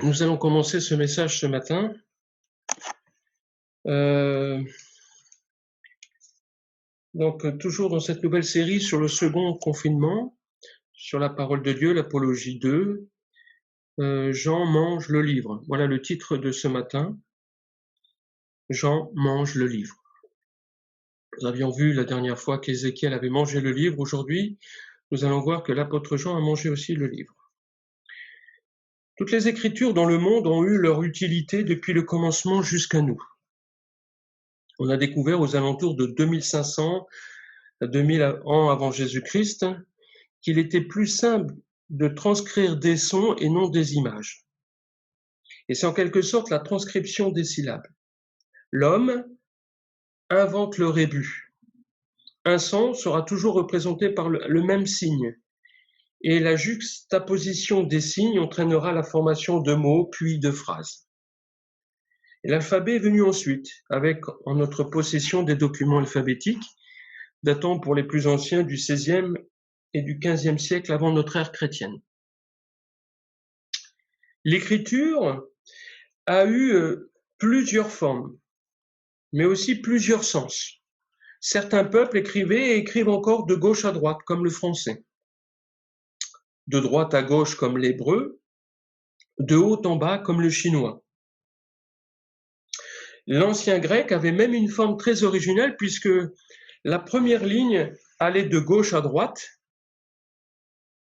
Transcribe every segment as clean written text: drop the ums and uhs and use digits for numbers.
Nous allons commencer ce message ce matin. Toujours dans cette nouvelle série sur le second confinement, sur la parole de Dieu, l'Apologie 2, Jean mange le livre. Voilà le titre de ce matin. Jean mange le livre. Nous avions vu la dernière fois qu'Ézéchiel avait mangé le livre. Aujourd'hui, nous allons voir que l'apôtre Jean a mangé aussi le livre. Toutes les Écritures dans le monde ont eu leur utilité depuis le commencement jusqu'à nous. On a découvert aux alentours de 2500 à 2000 ans avant Jésus-Christ qu'il était plus simple de transcrire des sons et non des images. Et c'est en quelque sorte la transcription des syllabes. L'homme invente le rébus. Un son sera toujours représenté par le même signe. Et la juxtaposition des signes entraînera la formation de mots puis de phrases. Et l'alphabet est venu ensuite, avec en notre possession des documents alphabétiques, datant pour les plus anciens du XVIe et du XVe siècle avant notre ère chrétienne. L'écriture a eu plusieurs formes, mais aussi plusieurs sens. Certains peuples écrivaient et écrivent encore de gauche à droite, comme le français, de droite à gauche, comme l'hébreu, de haut en bas, comme le chinois. L'ancien grec avait même une forme très originale, puisque la première ligne allait de gauche à droite,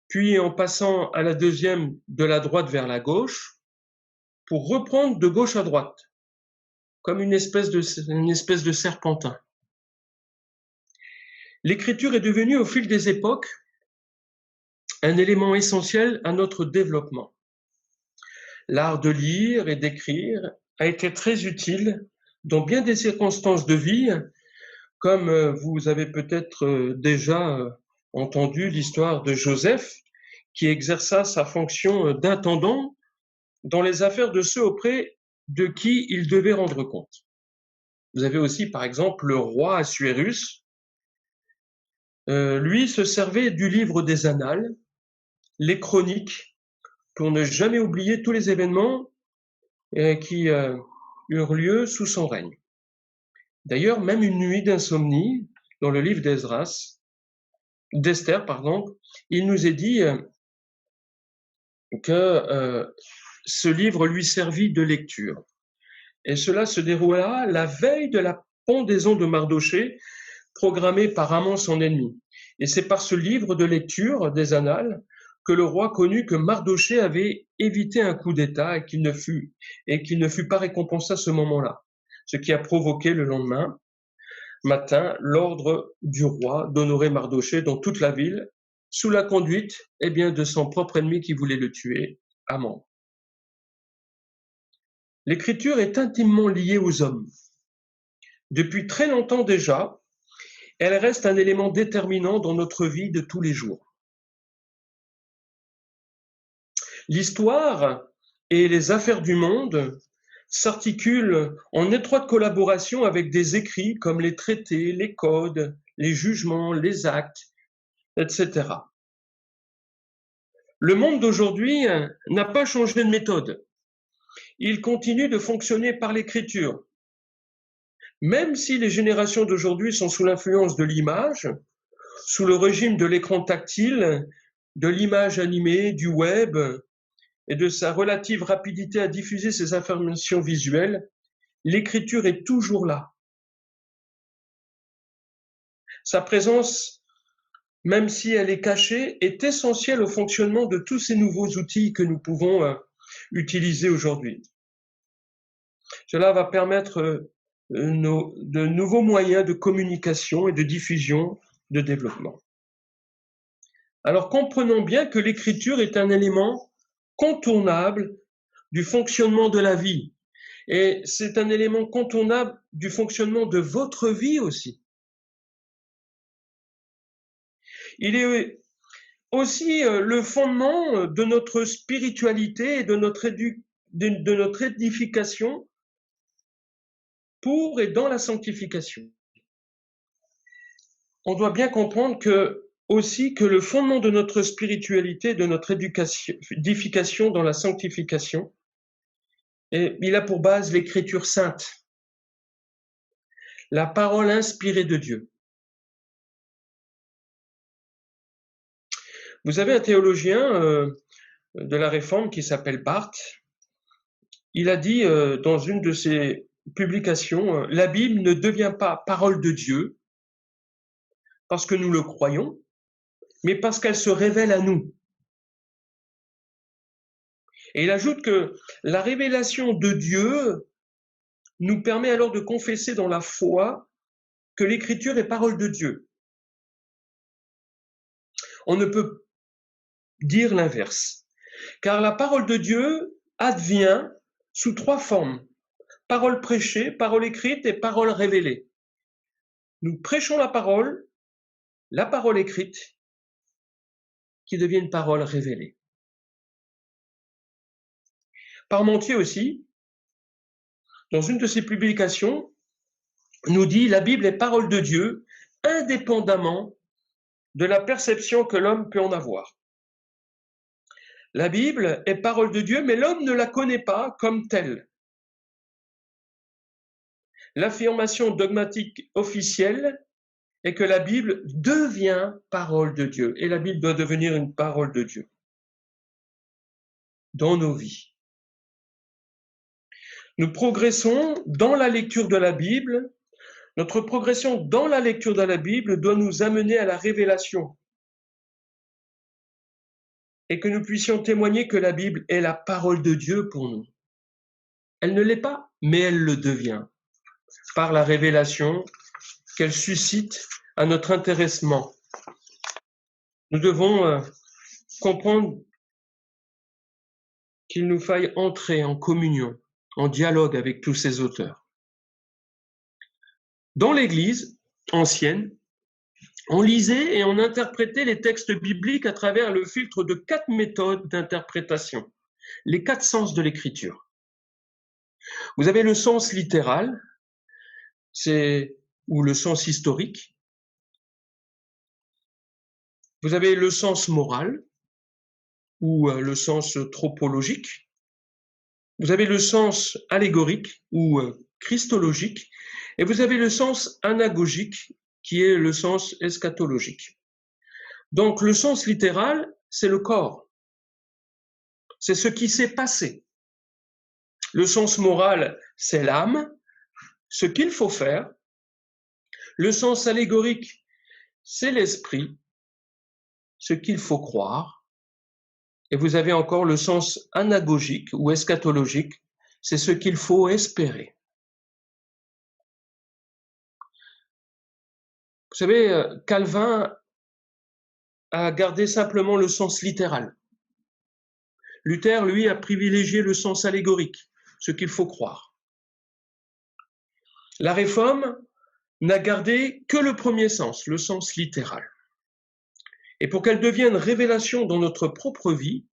puis en passant à la deuxième, de la droite vers la gauche, pour reprendre de gauche à droite, comme une espèce de serpentin. L'écriture est devenue au fil des époques un élément essentiel à notre développement. L'art de lire et d'écrire a été très utile dans bien des circonstances de vie, comme vous avez peut-être déjà entendu l'histoire de Joseph, qui exerça sa fonction d'intendant dans les affaires de ceux auprès de qui il devait rendre compte. Vous avez aussi, par exemple, le roi Assuérus. Lui se servait du livre des Annales, les chroniques, pour ne jamais oublier tous les événements qui eurent lieu sous son règne. D'ailleurs, même une nuit d'insomnie, dans le livre d'Esther, il nous est dit que ce livre lui servit de lecture. Et cela se déroula la veille de la pendaison de Mardochée, programmée par Haman son ennemi. Et c'est par ce livre de lecture des Annales que le roi connut que Mardochée avait évité un coup d'État et qu'il ne fut pas récompensé à ce moment-là, ce qui a provoqué le lendemain matin l'ordre du roi d'honorer Mardochée dans toute la ville, sous la conduite de son propre ennemi qui voulait le tuer, Haman. L'écriture est intimement liée aux hommes. Depuis très longtemps déjà, elle reste un élément déterminant dans notre vie de tous les jours. L'histoire et les affaires du monde s'articulent en étroite collaboration avec des écrits comme les traités, les codes, les jugements, les actes, etc. Le monde d'aujourd'hui n'a pas changé de méthode. Il continue de fonctionner par l'écriture. Même si les générations d'aujourd'hui sont sous l'influence de l'image, sous le régime de l'écran tactile, de l'image animée, du web et de sa relative rapidité à diffuser ses informations visuelles, l'écriture est toujours là. Sa présence, même si elle est cachée, est essentielle au fonctionnement de tous ces nouveaux outils que nous pouvons utiliser aujourd'hui. Cela va permettre de nouveaux moyens de communication et de diffusion, de développement. Alors comprenons bien que l'écriture est un élément contournable du fonctionnement de la vie. Et c'est un élément contournable du fonctionnement de votre vie aussi. Il est aussi le fondement de notre spiritualité et de notre édification pour et dans la sanctification. On doit bien comprendre que le fondement de notre spiritualité, de notre édification dans la sanctification, Et il a pour base l'Écriture sainte, la parole inspirée de Dieu. Vous avez un théologien de la Réforme qui s'appelle Barth. Il a dit dans une de ses publications, la Bible ne devient pas parole de Dieu parce que nous le croyons, mais parce qu'elle se révèle à nous. Et il ajoute que la révélation de Dieu nous permet alors de confesser dans la foi que l'Écriture est parole de Dieu. On ne peut dire l'inverse, car la parole de Dieu advient sous 3 formes: parole prêchée, parole écrite et parole révélée. Nous prêchons la parole écrite, qui devient une parole révélée. Parmentier aussi, dans une de ses publications, nous dit « La Bible est parole de Dieu, indépendamment de la perception que l'homme peut en avoir. La Bible est parole de Dieu, mais l'homme ne la connaît pas comme telle. L'affirmation dogmatique officielle est que la Bible devient parole de Dieu, et la Bible doit devenir une parole de Dieu dans nos vies. Nous progressons dans la lecture de la Bible. Notre progression dans la lecture de la Bible doit nous amener à la révélation et que nous puissions témoigner que la Bible est la parole de Dieu pour nous. Elle ne l'est pas, mais elle le devient par la révélation qu'elle suscite à notre intéressement. Nous devons comprendre qu'il nous faille entrer en communion, en dialogue avec tous ces auteurs. Dans l'Église ancienne, on lisait et on interprétait les textes bibliques à travers le filtre de 4 méthodes d'interprétation, les 4 sens de l'Écriture. Vous avez le sens littéral, ou le sens historique. Vous avez le sens moral, ou le sens tropologique. Vous avez le sens allégorique, ou christologique. Et vous avez le sens anagogique, qui est le sens eschatologique. Donc le sens littéral, c'est le corps. C'est ce qui s'est passé. Le sens moral, c'est l'âme, ce qu'il faut faire. Le sens allégorique, c'est l'esprit, ce qu'il faut croire. Et vous avez encore le sens anagogique ou eschatologique, c'est ce qu'il faut espérer. Vous savez, Calvin a gardé simplement le sens littéral. Luther, lui, a privilégié le sens allégorique, ce qu'il faut croire. La Réforme n'a gardé que le premier sens, le sens littéral. Et pour qu'elle devienne révélation dans notre propre vie,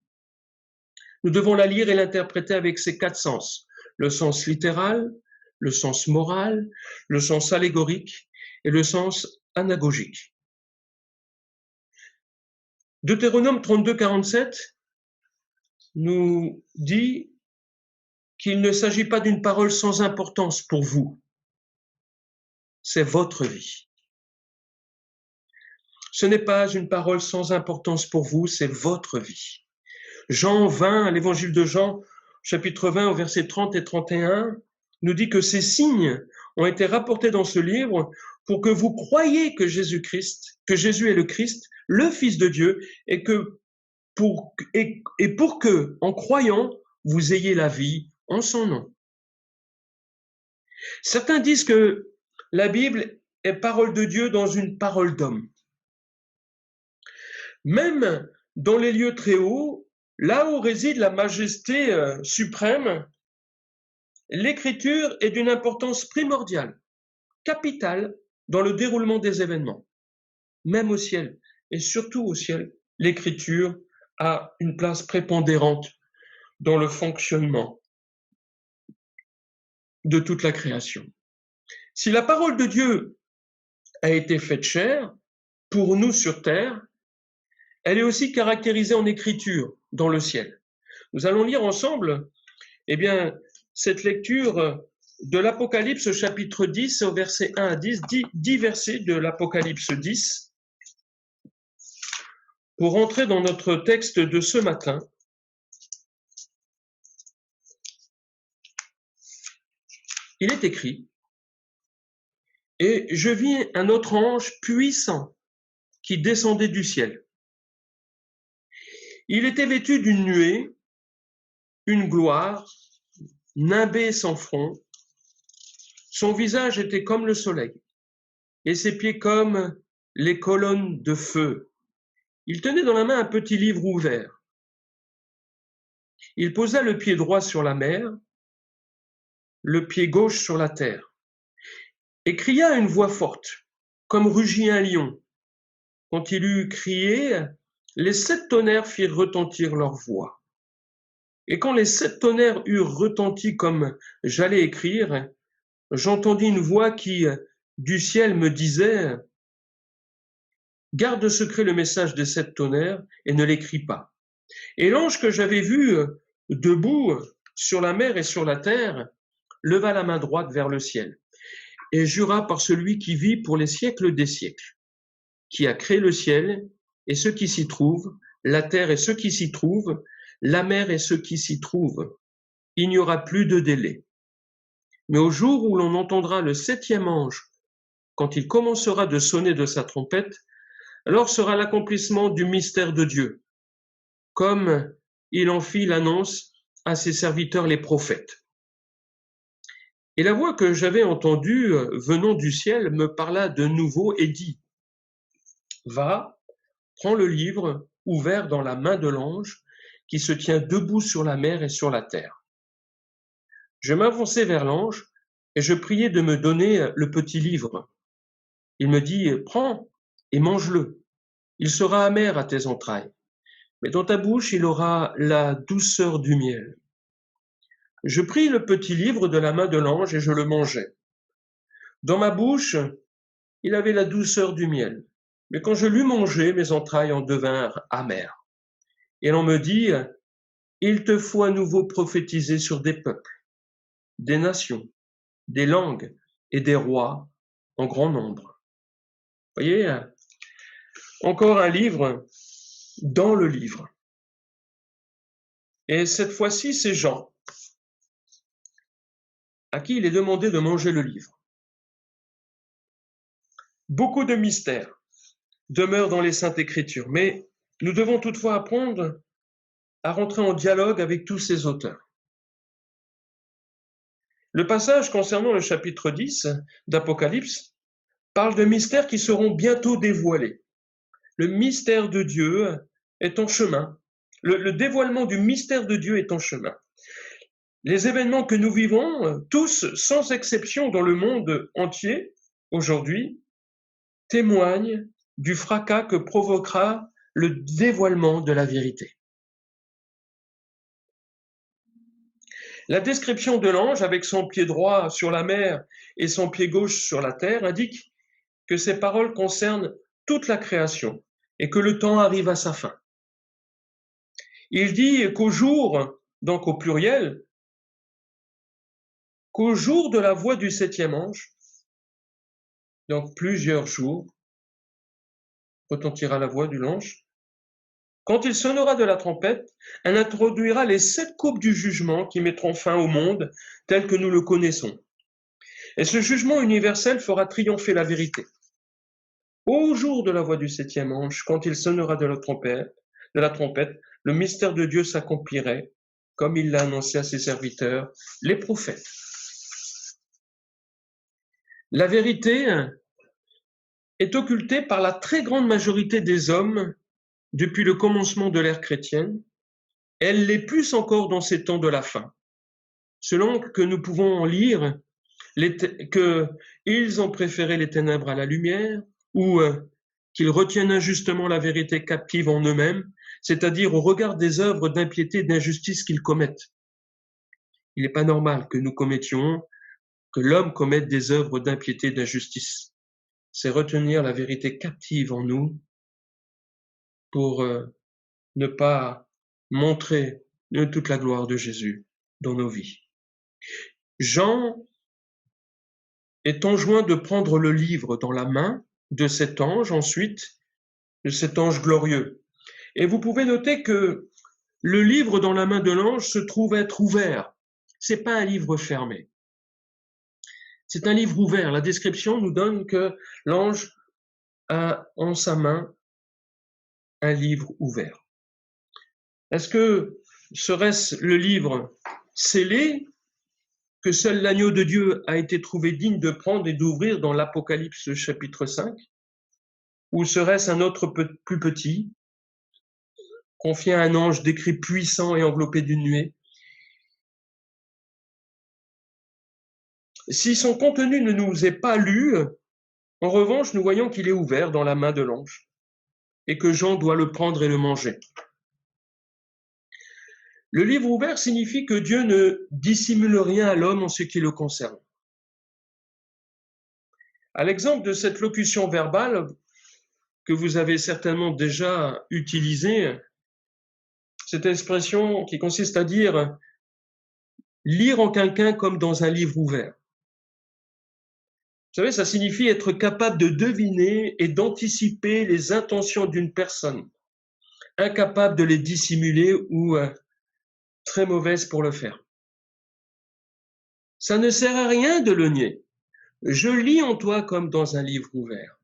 nous devons la lire et l'interpréter avec ces 4 sens. Le sens littéral, le sens moral, le sens allégorique et le sens anagogique. Deutéronome 32, 47 nous dit qu'il ne s'agit pas d'une parole sans importance pour vous. C'est votre vie. Ce n'est pas une parole sans importance pour vous, c'est votre vie. Jean 20, l'évangile de Jean, chapitre 20, au verset 30 et 31, nous dit que ces signes ont été rapportés dans ce livre pour que vous croyiez que Jésus est le Christ, le Fils de Dieu, et pour que, en croyant, vous ayez la vie en son nom. Certains disent que la Bible est parole de Dieu dans une parole d'homme. Même dans les lieux très hauts, là où réside la majesté suprême, l'écriture est d'une importance primordiale, capitale dans le déroulement des événements. Même au ciel, et surtout au ciel, l'écriture a une place prépondérante dans le fonctionnement de toute la création. Si la parole de Dieu a été faite chair pour nous sur terre, elle est aussi caractérisée en écriture dans le ciel. Nous allons lire ensemble, cette lecture de l'Apocalypse chapitre 10 au verset 1 à 10, 10 versets de l'Apocalypse 10, pour entrer dans notre texte de ce matin. Il est écrit: « Et je vis un autre ange puissant qui descendait du ciel. Il était vêtu d'une nuée, une gloire, nimbé sans front. Son visage était comme le soleil, et ses pieds comme les colonnes de feu. Il tenait dans la main un petit livre ouvert. Il posa le pied droit sur la mer, le pied gauche sur la terre, et cria à une voix forte, comme rugit un lion. Quand il eut crié, les 7 tonnerres firent retentir leur voix. Et quand les 7 tonnerres eurent retenti comme j'allais écrire, j'entendis une voix qui, du ciel, me disait: « Garde secret le message des 7 tonnerres et ne l'écris pas. » Et l'ange que j'avais vu debout sur la mer et sur la terre leva la main droite vers le ciel et jura par celui qui vit pour les siècles des siècles, qui a créé le ciel et ceux qui s'y trouvent, la terre et ceux qui s'y trouvent, la mer et ceux qui s'y trouvent. Il n'y aura plus de délai. Mais au jour où l'on entendra le 7e ange, quand il commencera de sonner de sa trompette, alors sera l'accomplissement du mystère de Dieu, comme il en fit l'annonce à ses serviteurs les prophètes. Et la voix que j'avais entendue venant du ciel me parla de nouveau et dit: « Va, prends le livre ouvert dans la main de l'ange qui se tient debout sur la mer et sur la terre. » Je m'avançai vers l'ange et je priai de me donner le petit livre. Il me dit: « Prends et mange-le. Il sera amer à tes entrailles, mais dans ta bouche il aura la douceur du miel. » Je pris le petit livre de la main de l'ange et je le mangeai. Dans ma bouche, il avait la douceur du miel, mais quand je l'eus mangé, mes entrailles en devinrent amères. Et l'on me dit: « Il te faut à nouveau prophétiser sur des peuples, des nations, des langues et des rois en grand nombre. » Voyez, encore un livre dans le livre. Et cette fois-ci, c'est Jean, à qui il est demandé de manger le livre. Beaucoup de mystères demeurent dans les Saintes Écritures, mais nous devons toutefois apprendre à rentrer en dialogue avec tous ces auteurs. Le passage concernant le chapitre 10 d'Apocalypse parle de mystères qui seront bientôt dévoilés. Le mystère de Dieu est en chemin. Le dévoilement du mystère de Dieu est en chemin. Les événements que nous vivons, tous sans exception dans le monde entier, aujourd'hui, témoignent du fracas que provoquera le dévoilement de la vérité. La description de l'ange avec son pied droit sur la mer et son pied gauche sur la terre indique que ces paroles concernent toute la création et que le temps arrive à sa fin. Il dit qu'au jour, donc au pluriel, qu'au jour de la voix du 7e ange, donc plusieurs jours, retentira la voix de l'ange. Quand il sonnera de la trompette, elle introduira les 7 coupes du jugement qui mettront fin au monde tel que nous le connaissons. Et ce jugement universel fera triompher la vérité. Au jour de la voix du 7e ange, quand il sonnera de la trompette, le mystère de Dieu s'accomplirait, comme il l'a annoncé à ses serviteurs, les prophètes. La vérité est occultée par la très grande majorité des hommes depuis le commencement de l'ère chrétienne. Elle l'est plus encore dans ces temps de la fin. Selon que nous pouvons en lire qu'ils ont préféré les ténèbres à la lumière, ou qu'ils retiennent injustement la vérité captive en eux-mêmes, c'est-à-dire au regard des œuvres d'impiété et d'injustice qu'ils commettent. Il n'est pas normal que que l'homme commette des œuvres d'impiété et d'injustice. C'est retenir la vérité captive en nous pour ne pas montrer toute la gloire de Jésus dans nos vies. Jean est enjoint de prendre le livre dans la main de cet ange, ensuite, de cet ange glorieux. Et vous pouvez noter que le livre dans la main de l'ange se trouve être ouvert. C'est pas un livre fermé. C'est un livre ouvert. La description nous donne que l'ange a en sa main un livre ouvert. Est-ce que serait-ce le livre scellé que seul l'agneau de Dieu a été trouvé digne de prendre et d'ouvrir dans l'Apocalypse chapitre 5? Ou serait-ce un autre plus petit, confié à un ange décrit puissant et enveloppé d'une nuée? Si son contenu ne nous est pas lu, en revanche, nous voyons qu'il est ouvert dans la main de l'ange et que Jean doit le prendre et le manger. Le livre ouvert signifie que Dieu ne dissimule rien à l'homme en ce qui le concerne. À l'exemple de cette locution verbale que vous avez certainement déjà utilisée, cette expression qui consiste à dire lire en quelqu'un comme dans un livre ouvert. Vous savez, ça signifie être capable de deviner et d'anticiper les intentions d'une personne, incapable de les dissimuler ou très mauvaise pour le faire. Ça ne sert à rien de le nier. Je lis en toi comme dans un livre ouvert.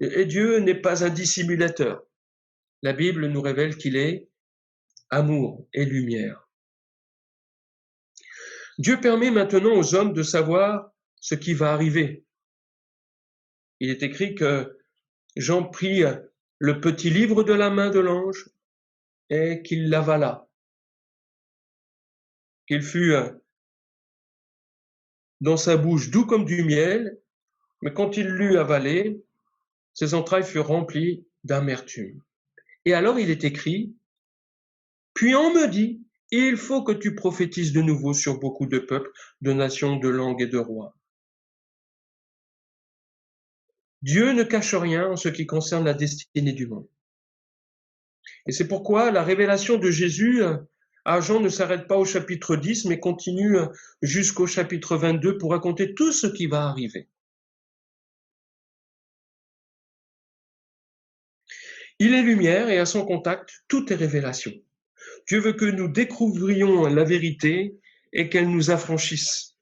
Et Dieu n'est pas un dissimulateur. La Bible nous révèle qu'il est amour et lumière. Dieu permet maintenant aux hommes de savoir ce qui va arriver. Il est écrit que Jean prit le petit livre de la main de l'ange et qu'il l'avala. Qu'il fut dans sa bouche doux comme du miel, mais quand il l'eut avalé, ses entrailles furent remplies d'amertume. Et alors il est écrit, puis on me dit, il faut que tu prophétises de nouveau sur beaucoup de peuples, de nations, de langues et de rois. Dieu ne cache rien en ce qui concerne la destinée du monde. Et c'est pourquoi la révélation de Jésus à Jean ne s'arrête pas au chapitre 10, mais continue jusqu'au chapitre 22 pour raconter tout ce qui va arriver. Il est lumière et à son contact, tout est révélation. Dieu veut que nous découvrions la vérité et qu'elle nous affranchisse.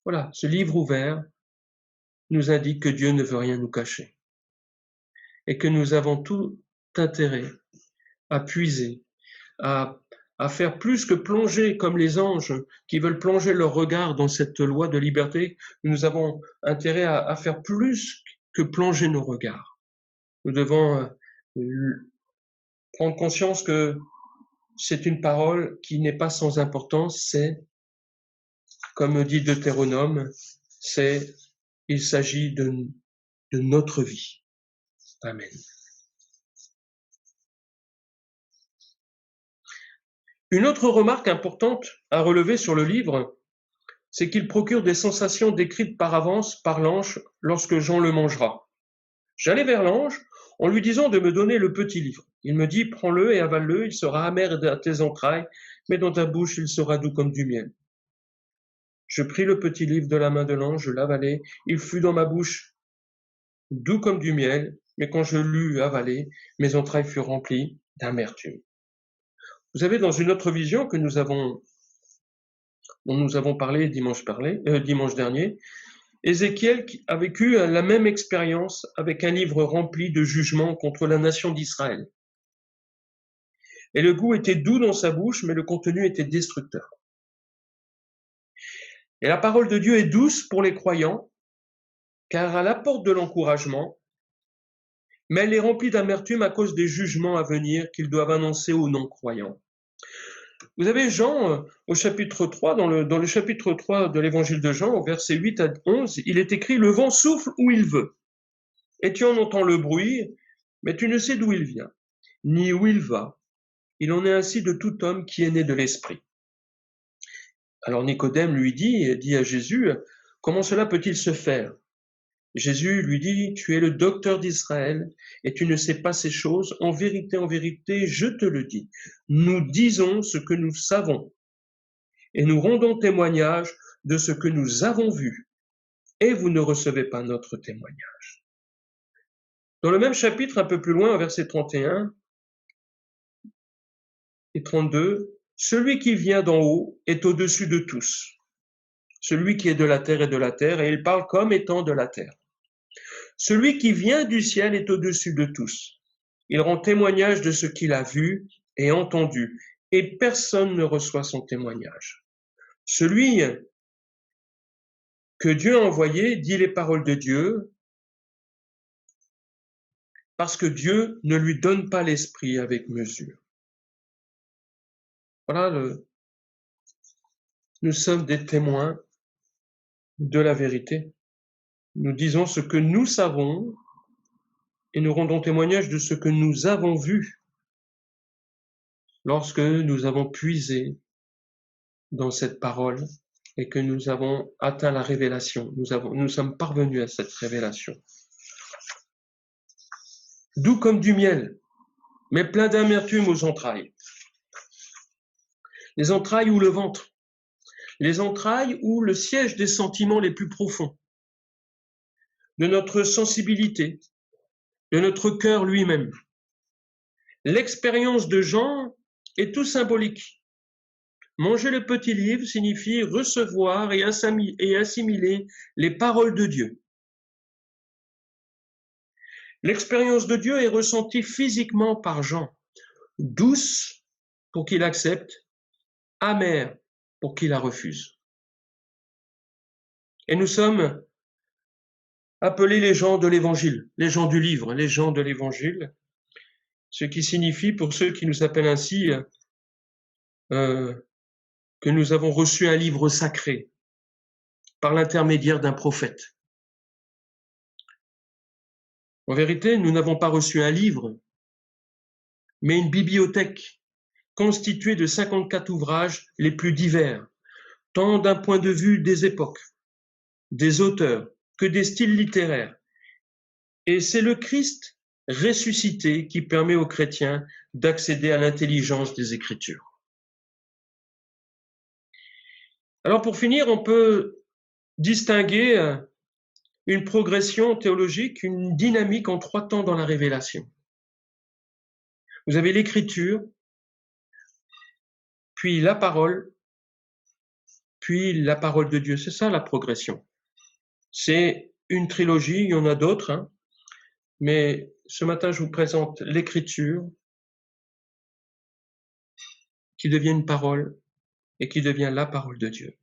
Voilà, ce livre ouvert nous indique que Dieu ne veut rien nous cacher et que nous avons tout intérêt à puiser, à faire plus que plonger comme les anges qui veulent plonger leur regard dans cette loi de liberté. Nous avons intérêt à faire plus que plonger nos regards. Nous devons prendre conscience que c'est une parole qui n'est pas sans importance, c'est, comme dit Deutéronome, il s'agit de notre vie. Amen. Une autre remarque importante à relever sur le livre, c'est qu'il procure des sensations décrites par avance par l'ange lorsque Jean le mangera. J'allais vers l'ange en lui disant de me donner le petit livre. Il me dit, prends-le et avale-le, il sera amer à tes entrailles, mais dans ta bouche il sera doux comme du miel. Je pris le petit livre de la main de l'ange, je l'avalai, il fut dans ma bouche doux comme du miel, mais quand je l'eus avalé, mes entrailles furent remplies d'amertume. Vous savez, dans une autre vision que dont nous avons parlé dimanche dernier, Ézéchiel a vécu la même expérience avec un livre rempli de jugements contre la nation d'Israël. Et le goût était doux dans sa bouche, mais le contenu était destructeur. Et la parole de Dieu est douce pour les croyants, car elle apporte de l'encouragement, mais elle est remplie d'amertume à cause des jugements à venir qu'ils doivent annoncer aux non-croyants. Vous avez Jean, au chapitre 3, dans le chapitre 3 de l'évangile de Jean, au verset 8 à 11, il est écrit « Le vent souffle où il veut, et tu en entends le bruit, mais tu ne sais d'où il vient, ni où il va. Il en est ainsi de tout homme qui est né de l'Esprit. » Alors Nicodème lui dit à Jésus « Comment cela peut-il se faire ?» Jésus lui dit, tu es le docteur d'Israël et tu ne sais pas ces choses. En vérité, je te le dis. Nous disons ce que nous savons et nous rendons témoignage de ce que nous avons vu. Et vous ne recevez pas notre témoignage. Dans le même chapitre, un peu plus loin, au verset 31 et 32, celui qui vient d'en haut est au-dessus de tous. Celui qui est de la terre est de la terre, et il parle comme étant de la terre. Celui qui vient du ciel est au-dessus de tous. Il rend témoignage de ce qu'il a vu et entendu, et personne ne reçoit son témoignage. Celui que Dieu a envoyé dit les paroles de Dieu, parce que Dieu ne lui donne pas l'esprit avec mesure. Voilà, nous sommes des témoins de la vérité. Nous disons ce que nous savons et nous rendons témoignage de ce que nous avons vu lorsque nous avons puisé dans cette parole et que nous avons atteint la révélation. Nous sommes parvenus à cette révélation. Doux comme du miel, mais plein d'amertume aux entrailles. Les entrailles ou le ventre. Les entrailles ou le siège des sentiments les plus profonds, de notre sensibilité, de notre cœur lui-même. L'expérience de Jean est tout symbolique. Manger le petit livre signifie recevoir et assimiler les paroles de Dieu. L'expérience de Dieu est ressentie physiquement par Jean, douce pour qu'il accepte, amère pour qu'il la refuse. Et nous sommes appelés les gens de l'Évangile, les gens du livre, les gens de l'Évangile, ce qui signifie, pour ceux qui nous appellent ainsi, que nous avons reçu un livre sacré par l'intermédiaire d'un prophète. En vérité, nous n'avons pas reçu un livre, mais une bibliothèque constituée de 54 ouvrages les plus divers, tant d'un point de vue des époques, des auteurs, que des styles littéraires. Et c'est le Christ ressuscité qui permet aux chrétiens d'accéder à l'intelligence des Écritures. Alors pour finir, on peut distinguer une progression théologique, une dynamique en 3 temps dans la révélation. Vous avez l'Écriture, puis la parole de Dieu. C'est ça la progression. C'est une trilogie, il y en a d'autres, mais ce matin je vous présente l'Écriture qui devient une parole et qui devient la parole de Dieu.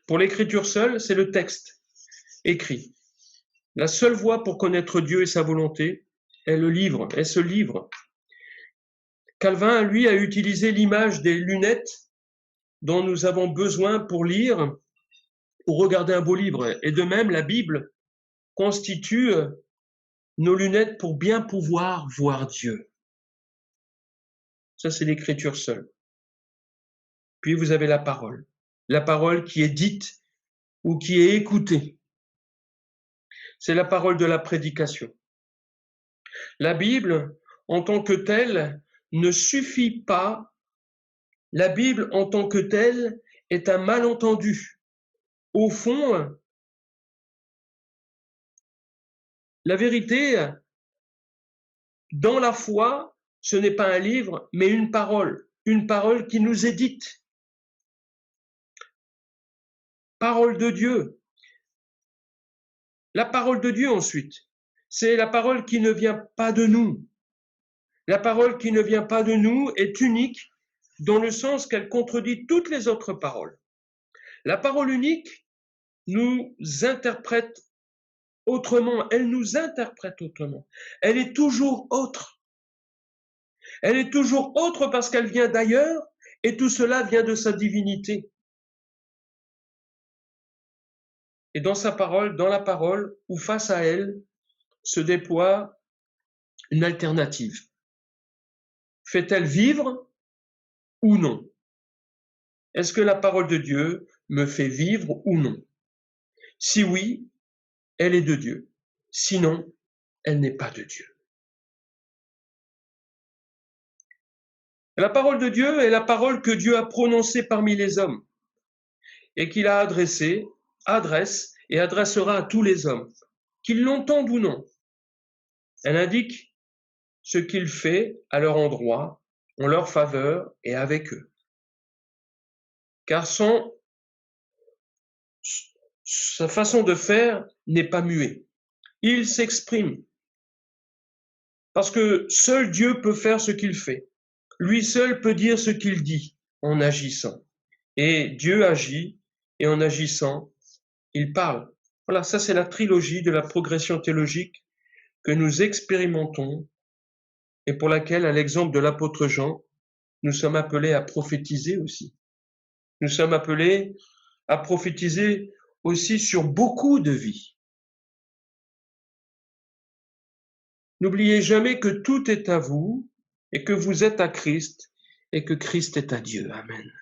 Pour l'Écriture seule, c'est le texte écrit. La seule voie pour connaître Dieu et sa volonté est ce livre. Calvin, lui, a utilisé l'image des lunettes dont nous avons besoin pour lire ou regarder un beau livre. Et de même, la Bible constitue nos lunettes pour bien pouvoir voir Dieu. Ça, c'est l'Écriture seule. Puis vous avez la parole qui est dite ou qui est écoutée. C'est la parole de la prédication. La Bible, en tant que telle, ne suffit pas. La Bible, en tant que telle, est un malentendu. Au fond, la vérité, dans la foi, ce n'est pas un livre, mais une parole qui nous est dite. Parole de Dieu. La parole de Dieu ensuite, c'est la parole qui ne vient pas de nous. La parole qui ne vient pas de nous est unique dans le sens qu'elle contredit toutes les autres paroles. La parole unique nous interprète autrement, elle nous interprète autrement. Elle est toujours autre. Elle est toujours autre parce qu'elle vient d'ailleurs et tout cela vient de sa divinité. Et dans sa parole, dans la parole, ou face à elle, se déploie une alternative. Fait-elle vivre ou non? Est-ce que la parole de Dieu me fait vivre ou non? Si oui, elle est de Dieu. sinon elle n'est pas de Dieu. La parole de Dieu est la parole que Dieu a prononcée parmi les hommes et qu'il a adresse et adressera à tous les hommes, qu'ils l'entendent ou non. Elle indique ce qu'il fait à leur endroit, en leur faveur et avec eux. Car sa façon de faire n'est pas muée. Il s'exprime. Parce que seul Dieu peut faire ce qu'il fait. Lui seul peut dire ce qu'il dit en agissant. Et Dieu agit, et en agissant, il parle. Voilà, ça c'est la trilogie de la progression théologique que nous expérimentons et pour laquelle, à l'exemple de l'apôtre Jean, nous sommes appelés à prophétiser aussi. Nous sommes appelés à prophétiser aussi sur beaucoup de vies. N'oubliez jamais que tout est à vous et que vous êtes à Christ et que Christ est à Dieu. Amen.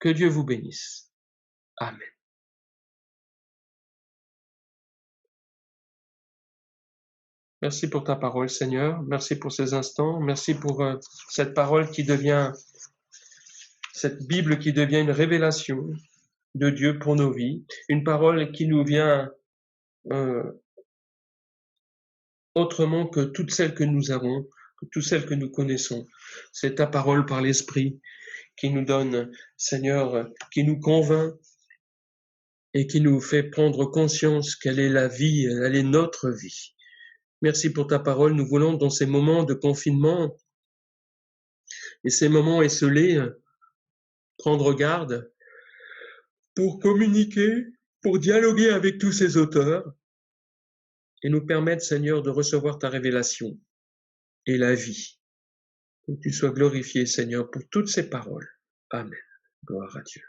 Que Dieu vous bénisse. Amen. Merci pour ta parole, Seigneur. Merci pour ces instants. Merci pour cette parole qui devient, cette Bible qui devient une révélation de Dieu pour nos vies. Une parole qui nous vient autrement que toutes celles que nous avons, que toutes celles que nous connaissons. C'est ta parole par l'Esprit qui nous donne, Seigneur, qui nous convainc et qui nous fait prendre conscience qu'elle est la vie, elle est notre vie. Merci pour ta parole. Nous voulons, dans ces moments de confinement et ces moments esselés, prendre garde pour communiquer, pour dialoguer avec tous ces auteurs et nous permettre, Seigneur, de recevoir ta révélation et la vie. Que tu sois glorifié, Seigneur, pour toutes ces paroles. Amen. Gloire à Dieu.